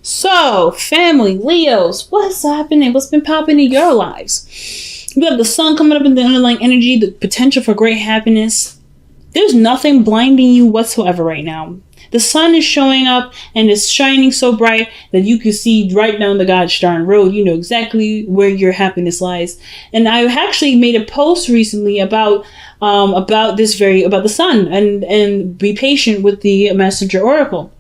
So, family, Leos, what's happening? What's been popping in your lives? We have the sun coming up in the underlying energy, the potential for great happiness. There's nothing blinding you whatsoever right now. The sun is showing up and it's shining so bright that you can see right down the gosh darn road. You know exactly where your happiness lies. And I actually made a post recently about the sun and be patient with the messenger oracle.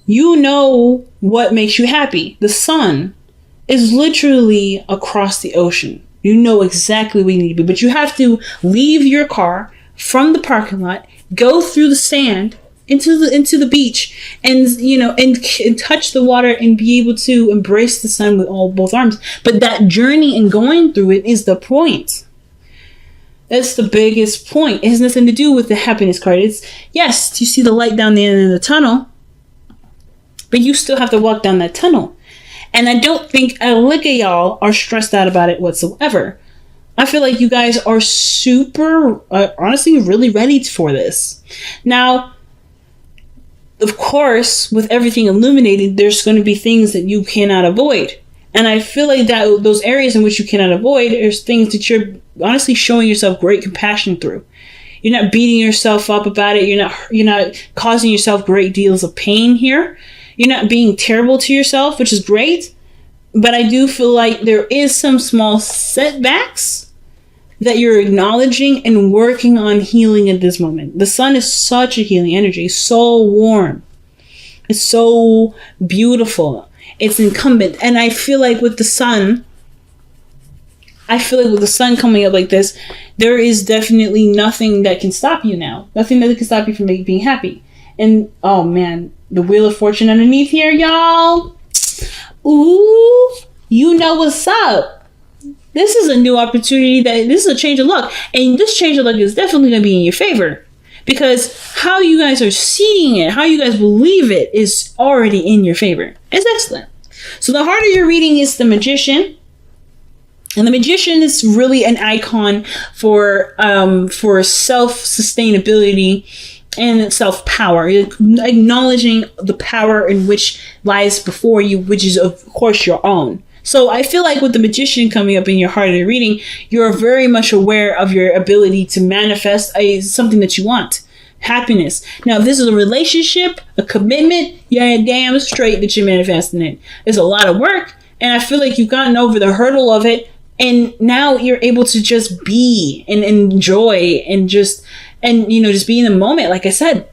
You know what makes you happy. The sun is literally across the ocean. You know exactly where you need to be, but you have to leave your car from the parking lot, go through the sand into the beach, and and touch the water and be able to embrace the sun with both arms. But that journey and going through it is the point. That's the biggest point. It has nothing to do with the happiness card. It's, yes, you see the light down the end of the tunnel, but you still have to walk down that tunnel. And I don't think a lick of y'all are stressed out about it whatsoever. I feel like you guys are super, honestly, really ready for this. Now, of course, with everything illuminated, there's going to be things that you cannot avoid. And I feel like that those areas in which you cannot avoid are things that you're honestly showing yourself great compassion through. You're not beating yourself up about it. You're not causing yourself great deals of pain here. You're not being terrible to yourself, which is great. But I do feel like there is some small setbacks that you're acknowledging and working on healing at this moment. The sun is such a healing energy. So warm. It's so beautiful. It's incumbent. And I feel like with the sun coming up like this, there is definitely nothing that can stop you now. Nothing that can stop you from being happy. And, oh man, the Wheel of Fortune underneath here, y'all. Ooh, you know what's up. This is a new opportunity. This is a change of luck. And this change of luck is definitely going to be in your favor. Because how you guys are seeing it, how you guys believe it, is already in your favor. It's excellent. So the heart of your reading is the Magician. And the Magician is really an icon for self-sustainability and self-power, acknowledging the power in which lies before you, which is of course your own. So I feel like with the Magician coming up in your heart of the reading, you're very much aware of your ability to manifest something that you want. Happiness. Now, if this is a relationship, a commitment, you're damn straight that you're manifesting it. It's a lot of work, and I feel like you've gotten over the hurdle of it, and now you're able to just be and enjoy and just be in the moment, like I said.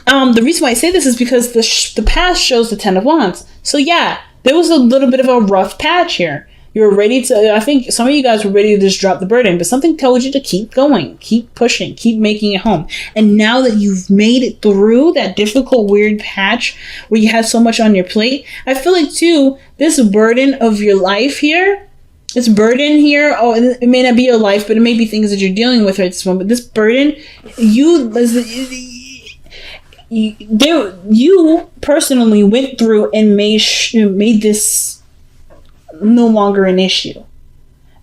The reason why I say this is because the past shows the Ten of Wands. So yeah, there was a little bit of a rough patch here. You're ready to, I think some of you guys were ready to just drop the burden, but something told you to keep going, keep pushing, keep making it home. And now that you've made it through that difficult, weird patch where you had so much on your plate, I feel like too, this burden of your life here, this burden here, it may not be your life, but it may be things that you're dealing with at this moment. But this burden, you personally went through and made this no longer an issue.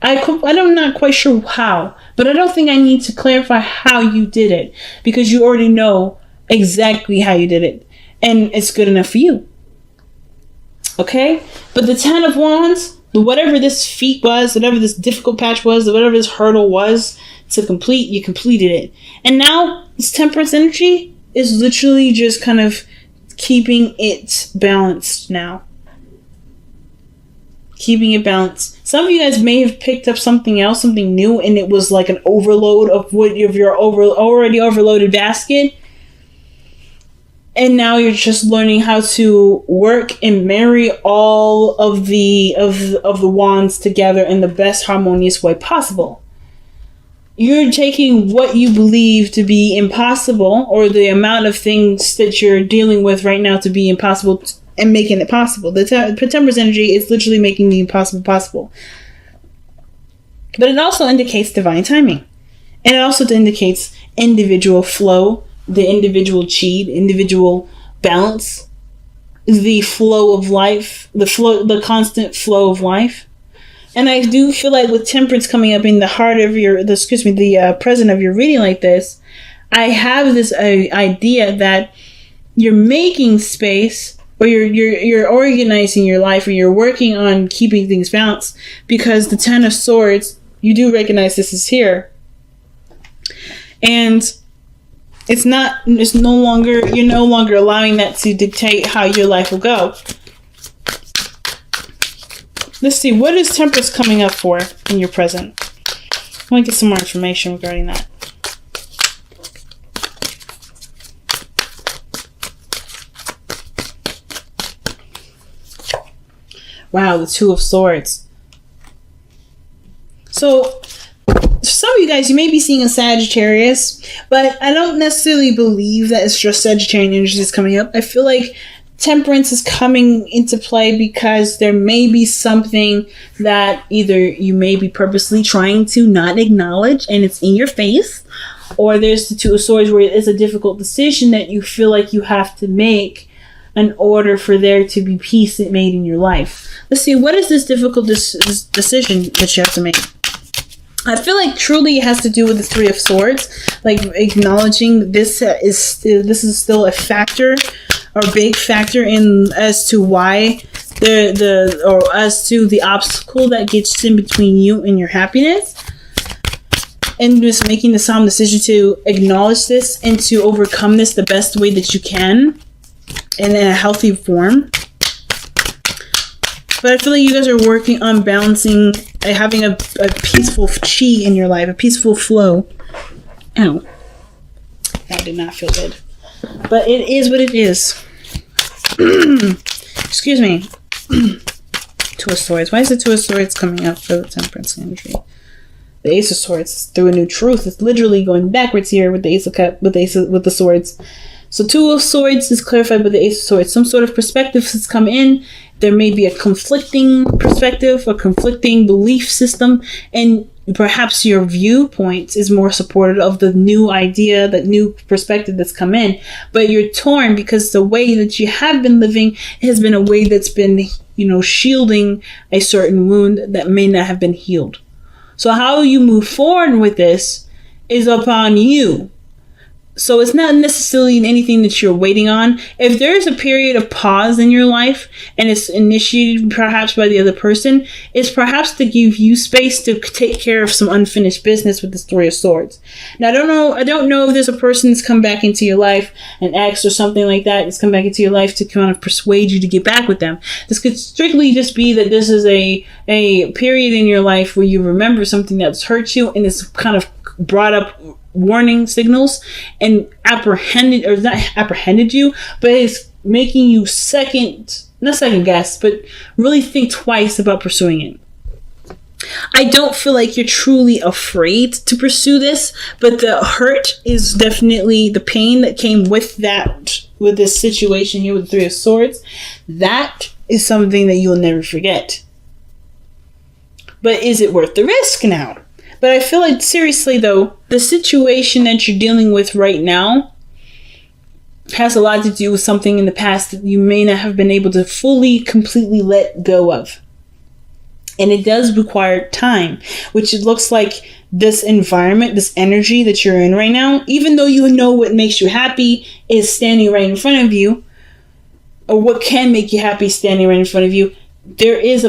I'm not quite sure how, but I don't think I need to clarify how you did it, because you already know exactly how you did it, and it's good enough for you. Okay? But the Ten of Wands, whatever this feat was, whatever this difficult patch was, whatever this hurdle was to complete, you completed it. And now this Temperance energy is literally just kind of keeping it balanced now. Keeping it balanced. Some of you guys may have picked up something else, something new, and it was like an overload of your already overloaded basket. And now you're just learning how to work and marry all of the wands together in the best harmonious way possible. You're taking what you believe to be impossible, or the amount of things that you're dealing with right now to be impossible, and making it possible. The Temperance energy is literally making the impossible possible. But it also indicates divine timing. And it also indicates individual flow, the individual chi, individual balance, the flow of life, the constant flow of life. And I do feel like with Temperance coming up in the heart of the present of your reading like this, I have this idea that you're making space, or you're organizing your life, or you're working on keeping things balanced, because the Ten of Swords, you do recognize this is here. And you're no longer allowing that to dictate how your life will go. Let's see, what is Temperance coming up for in your present? I want to get some more information regarding that. Wow, the Two of Swords. So, some of you guys, you may be seeing a Sagittarius, but I don't necessarily believe that it's just Sagittarian energy that's coming up. I feel like Temperance is coming into play because there may be something that either you may be purposely trying to not acknowledge and it's in your face, or there's the Two of Swords where it is a difficult decision that you feel like you have to make in order for there to be peace made in your life. Let's see, what is this difficult this decision that you have to make? I feel like truly it has to do with the Three of Swords, like acknowledging this is still a factor, or big factor in as to why or as to the obstacle that gets in between you and your happiness, and just making the solemn decision to acknowledge this and to overcome this the best way that you can and in a healthy form. But I feel like you guys are working on balancing, having a peaceful chi in your life, a peaceful flow. Ow. That did not feel good. But it is what it is. Excuse me. Two of Swords. Why is the Two of Swords coming up for the Temperance energy? The Ace of Swords through a new truth. It's literally going backwards here with the Ace of Cups, with the Swords. So Two of Swords is clarified by the Ace of Swords. Some sort of perspective has come in. There may be a conflicting perspective, a conflicting belief system, and perhaps your viewpoint is more supportive of the new idea, that new perspective that's come in. But you're torn because the way that you have been living has been a way that's been, shielding a certain wound that may not have been healed. So how you move forward with this is upon you. So it's not necessarily anything that you're waiting on. If there's a period of pause in your life and it's initiated perhaps by the other person, it's perhaps to give you space to take care of some unfinished business with the Three of Swords. Now, I don't know if there's a person that's come back into your life, an ex or something like that, that's come back into your life to kind of persuade you to get back with them. This could strictly just be that this is a period in your life where you remember something that's hurt you and it's kind of brought up warning signals and not apprehended you, but it's making you not second guess, but really think twice about pursuing it. I don't feel like you're truly afraid to pursue this, but the hurt is definitely the pain that came with this situation here with the Three of Swords. That is something that you'll never forget. But is it worth the risk now? But I feel like, seriously though, the situation that you're dealing with right now has a lot to do with something in the past that you may not have been able to completely let go of. And it does require time, which it looks like this environment, this energy that you're in right now, even though you know what makes you happy is standing right in front of you, or what can make you happy standing right in front of you, there is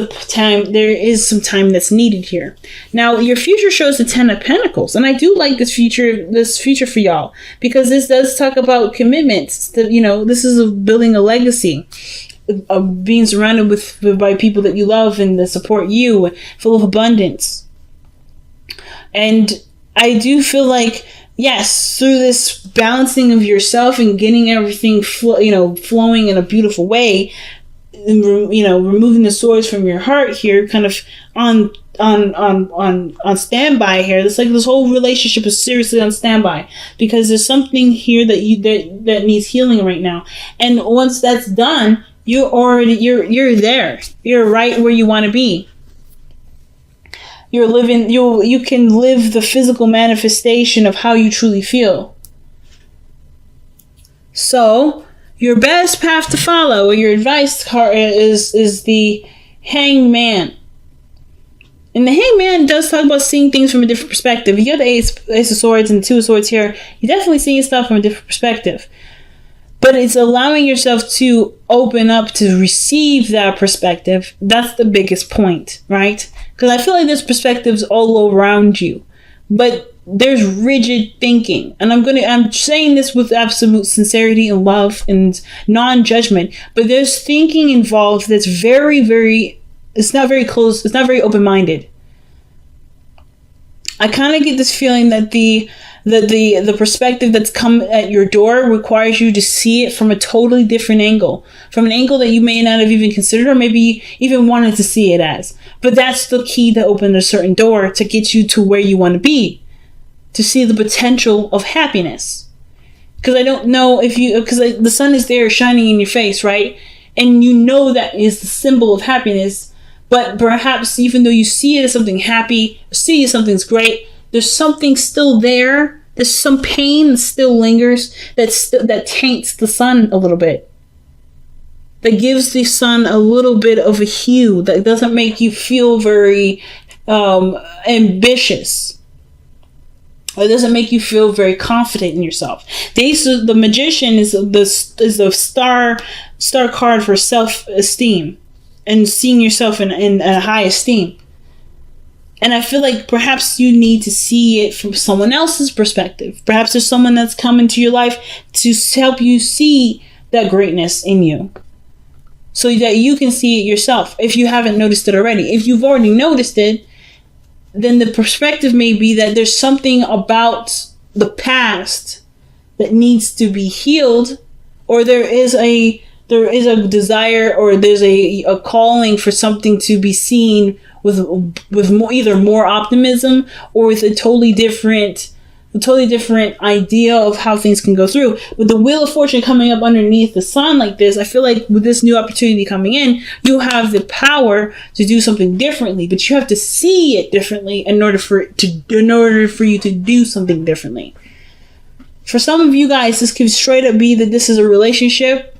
some time that's needed here. Now, your future shows the Ten of Pentacles, and I do like this future for y'all, because this does talk about commitments. This is building a legacy, of being surrounded by people that you love and that support you, full of abundance. And I do feel like, yes, through this balancing of yourself and getting everything flowing in a beautiful way, removing the swords from your heart here, kind of on standby here. It's like this whole relationship is seriously on standby because there's something here that needs healing right now. And once that's done, you're there. You're right where you want to be. You're living. You can live the physical manifestation of how you truly feel. So, your best path to follow, or your advice card, is the Hangman. And the Hangman does talk about seeing things from a different perspective. You got the Ace of Swords and the Two of Swords here. You're definitely seeing stuff from a different perspective. But it's allowing yourself to open up to receive that perspective. That's the biggest point, right? Because I feel like there's perspectives all around you, but there's rigid thinking. And I'm saying this with absolute sincerity and love and non-judgment, but there's thinking involved that's very, very, it's not very close, it's not very open-minded. I kind of get this feeling that the perspective that's come at your door requires you to see it from a totally different angle, from an angle that you may not have even considered or maybe even wanted to see it as. But that's the key to open a certain door to get you to where you want to be, to see the potential of happiness. Because I don't know if you, because the sun is there shining in your face, right? And you know that is the symbol of happiness. But perhaps even though you see it as something happy, see it as something's great, there's something still there. There's some pain that still lingers that taints the sun a little bit. That gives the sun a little bit of a hue that doesn't make you feel very ambitious. Or it doesn't make you feel very confident in yourself. The magician is the star card for self-esteem and seeing yourself in a high esteem. And I feel like perhaps you need to see it from someone else's perspective. Perhaps there's someone that's come into your life to help you see that greatness in you, so that you can see it yourself if you haven't noticed it already. If you've already noticed it, then the perspective may be that there's something about the past that needs to be healed, or there is a desire, or there's a calling for something to be seen with either more optimism or with a totally different idea of how things can go through. With the Wheel of Fortune coming up underneath the sun like this, I feel like with this new opportunity coming in, you have the power to do something differently, but you have to see it differently in order for you to do something differently. For some of you guys, this could straight up be that this is a relationship.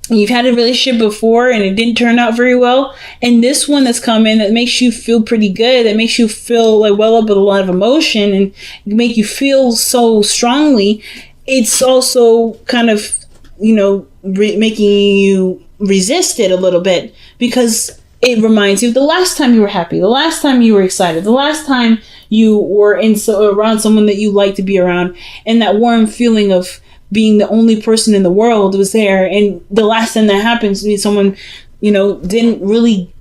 You've had a relationship before and it didn't turn out very well. And this one that's coming that makes you feel pretty good, that makes you feel like well up with a lot of emotion and make you feel so strongly. It's also kind of, making you resist it a little bit, because it reminds you of the last time you were happy, the last time you were excited, the last time you were around someone that you like to be around, and that warm feeling of being the only person in the world was there. And the last time that happens, someone, didn't really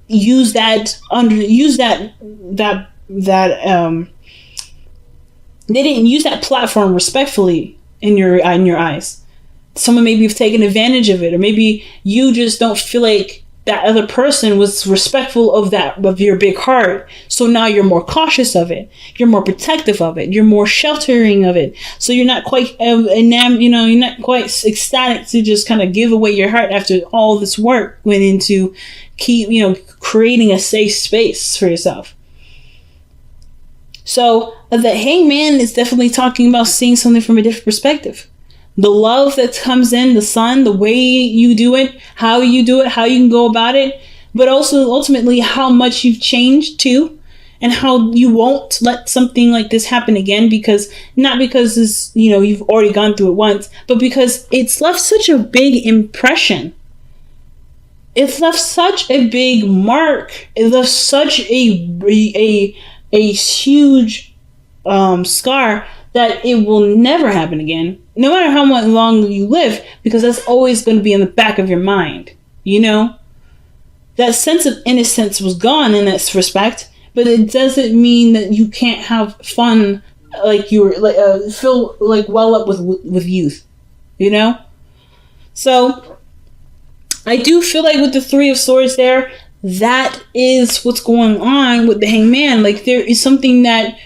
use that they didn't use that platform respectfully in your eyes. Someone maybe have taken advantage of it, or maybe you just don't feel like that other person was respectful of your big heart. So now you're more cautious of it. You're more protective of it. You're more sheltering of it. So you're not quite, you're not quite ecstatic to just kind of give away your heart after all this work went into creating a safe space for yourself. So the Hangman is definitely talking about seeing something from a different perspective. The love that comes in, the sun, the way you do it, how you can go about it, but also ultimately how much you've changed too, and how you won't let something like this happen again, not because it's, you've already gone through it once, but because it's left such a big impression. It's left such a big mark. It left such a huge scar that it will never happen again, no matter how much long you live, because that's always going to be in the back of your mind. That sense of innocence was gone in this respect, but it doesn't mean that you can't have fun, like you were feel like well up with youth, So I do feel like with the Three of Swords there, that is what's going on with the Hangman. Like there is something that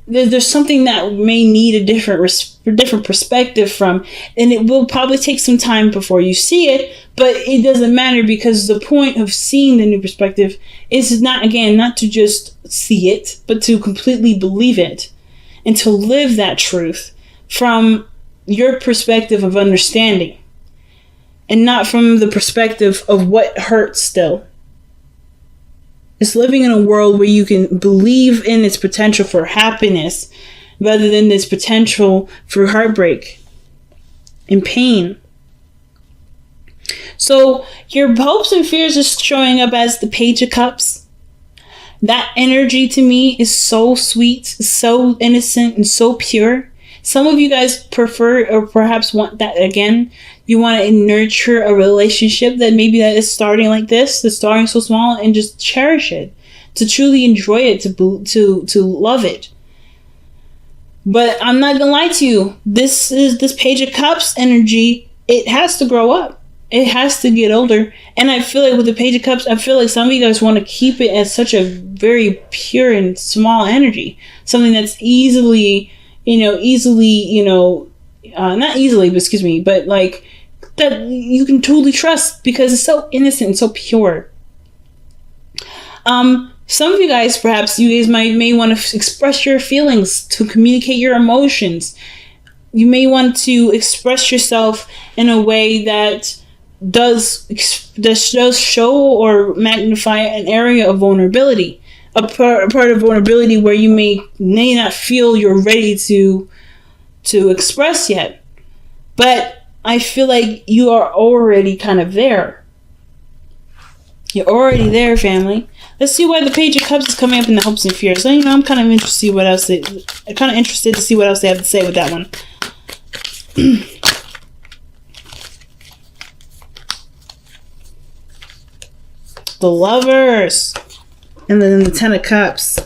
there's something that may need a different perspective from, and it will probably take some time before you see it, but it doesn't matter, because the point of seeing the new perspective is not to just see it, but to completely believe it and to live that truth from your perspective of understanding and not from the perspective of what hurts still. It's living in a world where you can believe in its potential for happiness rather than its potential for heartbreak. in pain. So your hopes and fears is showing up as the Page of Cups. That energy to me is so sweet, so innocent, and so pure. Some of you guys prefer or perhaps want that again. You want to nurture a relationship that maybe that is starting like this, that's starting so small, and just cherish it, to truly enjoy it, to love it. But I'm not gonna lie to you. This Page of Cups energy. It has to grow up. It has to get older. And I feel like with the Page of Cups, I feel like some of you guys want to keep it as such a very pure and small energy. Something that's easily, not easily, but excuse me, but like that you can totally trust because it's so innocent and so pure. Some of you guys, perhaps you guys may want to express your feelings, to communicate your emotions. You may want to express yourself in a way that does show or magnify an area of vulnerability, a part of vulnerability where you may not feel you're ready to express yet. But I feel like you are already kind of there. You're already there, family. Let's see why the Page of Cups is coming up in the hopes and fears. So, I'm kind of interested to see what else they have to say with that one. The Lovers. And then the Ten of Cups.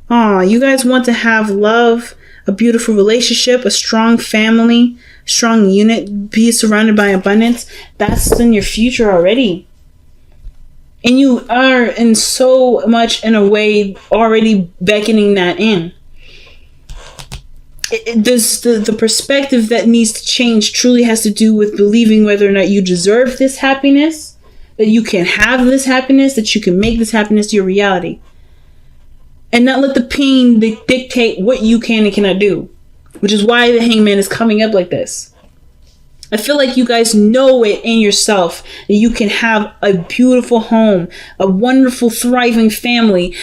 Aw, you guys want to have love, a beautiful relationship, a strong family, strong unit, be surrounded by abundance. That's in your future already. And you are in so much in a way already beckoning that in. The perspective that needs to change truly has to do with believing whether or not you deserve this happiness, that you can have this happiness, that you can make this happiness your reality. And not let the pain dictate what you can and cannot do. Which is why the Hangman is coming up like this. I feel like you guys know it in yourself that you can have a beautiful home, a wonderful, thriving family,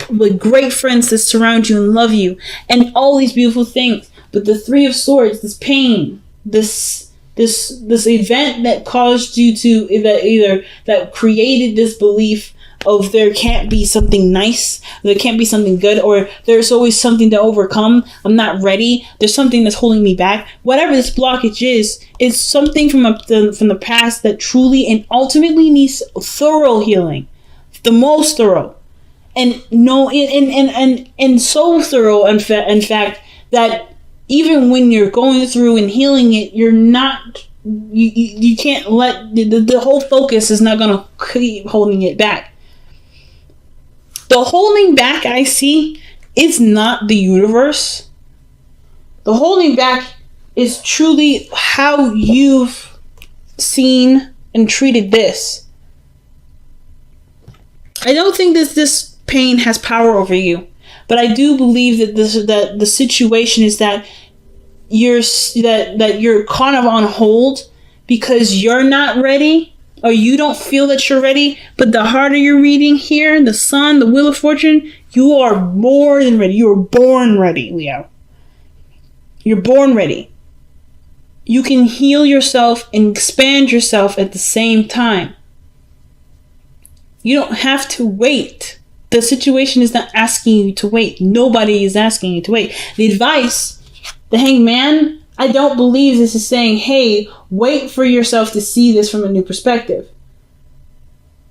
with great friends that surround you and love you, and all these beautiful things. But the Three of Swords, this pain, this event that caused you to that created this belief of there can't be something nice, there can't be something good, or there's always something to overcome. I'm not ready. There's something that's holding me back. Whatever this blockage is, it's something from the past that truly and ultimately needs thorough healing, the most thorough, and so thorough. In fact, that even when you're going through and healing it, you're not. You can't let the whole focus is not gonna keep holding it back. The holding back I see is not the universe. The holding back is truly how you've seen and treated this. I don't think that this pain has power over you, but I do believe that the situation is that you're kind of on hold because you're not ready. Or you don't feel that you're ready, but the harder you're reading here, the Sun, the Wheel of Fortune, you are more than ready. You are born ready, Leo. You're born ready. You can heal yourself and expand yourself at the same time. You don't have to wait. The situation is not asking you to wait. Nobody is asking you to wait. The advice, the Hangman, I don't believe this is saying, hey, wait for yourself to see this from a new perspective.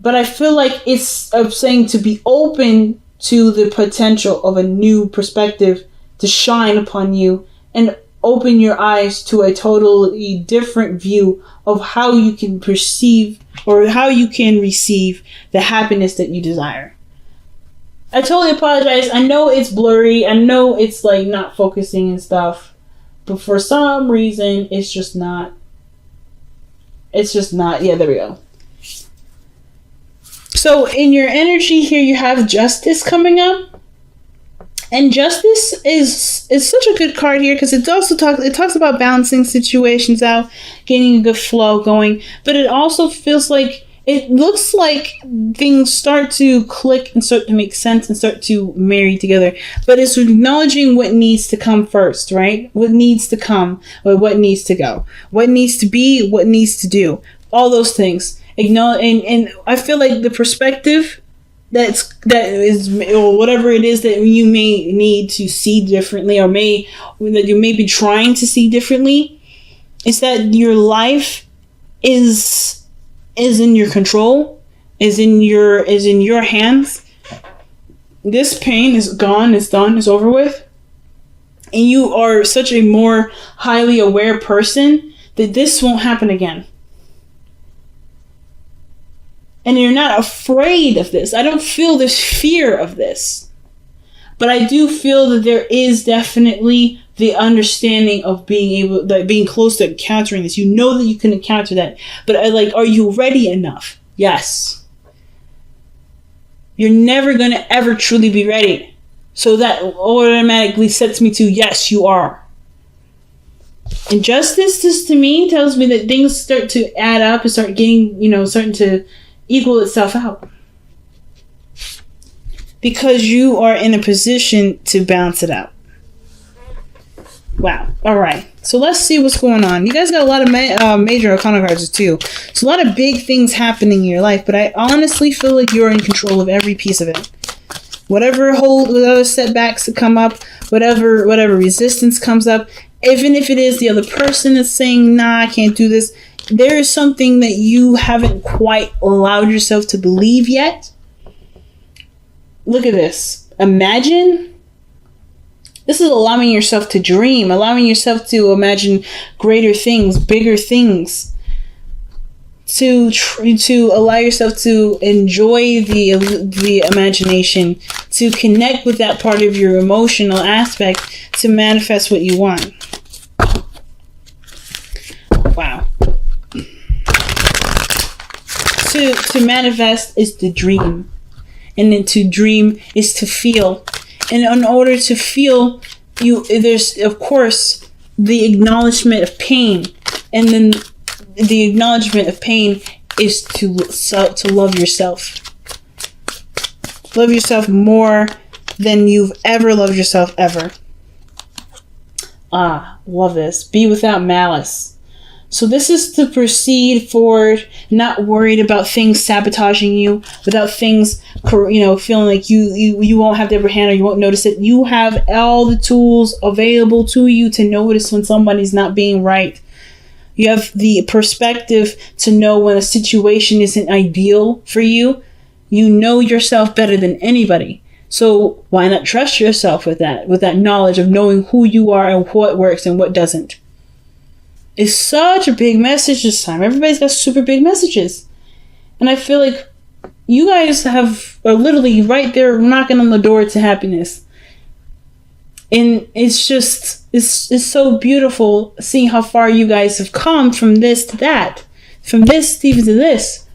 But I feel like it's saying to be open to the potential of a new perspective to shine upon you and open your eyes to a totally different view of how you can perceive or how you can receive the happiness that you desire. I totally apologize. I know it's blurry. I know it's like not focusing and stuff. But for some reason, it's just not. Yeah, there we go. So in your energy here, you have Justice coming up. And Justice is such a good card here because it talks about balancing situations out, getting a good flow going. But it also feels like it looks like things start to click and start to make sense and start to marry together. But it's acknowledging what needs to come first, right? What needs to come, or what needs to go, what needs to be, what needs to do, all those things. Acknowledge, and I feel like the perspective that is, or whatever it is that you may need to see differently, or that you may be trying to see differently, is that your life is in your control, is in your hands. This pain is gone, it's done, it's over with. And you are such a more highly aware person that this won't happen again. And you're not afraid of this. I don't feel this fear of this. But I do feel that there is definitely the understanding of being close to encountering this. You know that you can encounter that. But are you ready enough? Yes. You're never going to ever truly be ready. So that automatically sets me to, yes, you are. And justice, to me, tells me that things start to add up and start getting, starting to equal itself out. Because you are in a position to balance it out. Wow. All right. So let's see what's going on. You guys got a lot of major arcana cards too. So a lot of big things happening in your life, but I honestly feel like you're in control of every piece of it. Whatever setbacks that come up, whatever resistance comes up, even if it is the other person that's saying, nah, I can't do this, there is something that you haven't quite allowed yourself to believe yet. Look at this. Imagine. This is allowing yourself to dream, allowing yourself to imagine greater things, bigger things. To allow yourself to enjoy the imagination, to connect with that part of your emotional aspect, to manifest what you want. Wow. To manifest is to dream. And then to dream is to feel. And in order to feel, there's, of course, the acknowledgement of pain. And then the acknowledgement of pain is to love yourself. Love yourself more than you've ever loved yourself ever. Love this. Be without malice. So this is to proceed forward, not worried about things sabotaging you, without things, feeling like you won't have the upper hand or you won't notice it. You have all the tools available to you to notice when somebody's not being right. You have the perspective to know when a situation isn't ideal for you. You know yourself better than anybody. So why not trust yourself with that knowledge of knowing who you are and what works and what doesn't? It's such a big message this time. Everybody's got super big messages. And I feel like you guys are literally right there knocking on the door to happiness. And it's so beautiful seeing how far you guys have come from this to that. From this even to this.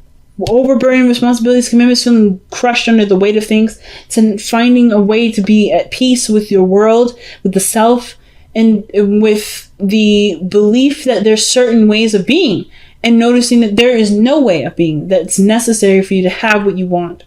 Overburdened responsibilities, commitments, feeling crushed under the weight of things, to finding a way to be at peace with your world, with the self, and with the belief that there's certain ways of being, and noticing that there is no way of being that's necessary for you to have what you want.